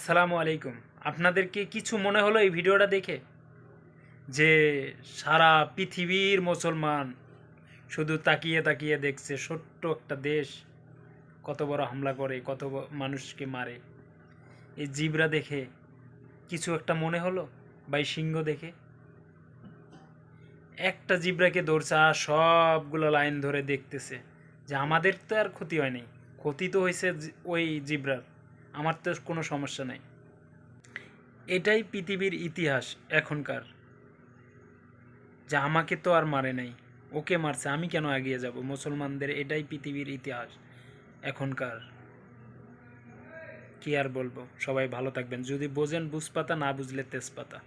আসসালামু আলাইকুম। আপনাদেরকে কিছু মনে হলো এই ভিডিওটা দেখে যে সারা পৃথিবীর মুসলমান শুধু তাকিয়ে তাকিয়ে দেখছে ছোট্ট একটা দেশ কত বড় হামলা করে, কত মানুষকে মারে। এই জিবরা দেখে কিছু একটা মনে হলো, বা এই সিংহ দেখে? একটা জিবরাকে ধরছে আর সবগুলো লাইন ধরে দেখতেছে যে আমাদের তো আর ক্ষতি হয়নি, ক্ষতি তো হয়েছে ওই জিবরার, আমার তো কোনো সমস্যা নাই। এটাই পৃথিবীর ইতিহাস এখনকার, যে আমাকে তো আর মারে নাই, ওকে মারছে, আমি কেন এগিয়ে যাব? মুসলমানদের এটাই পৃথিবীর ইতিহাস এখনকার। কি আর বলবো, সবাই ভালো থাকবেন। যদি বোঝেন বুঝপাতা, না বুঝলে তেজপাতা।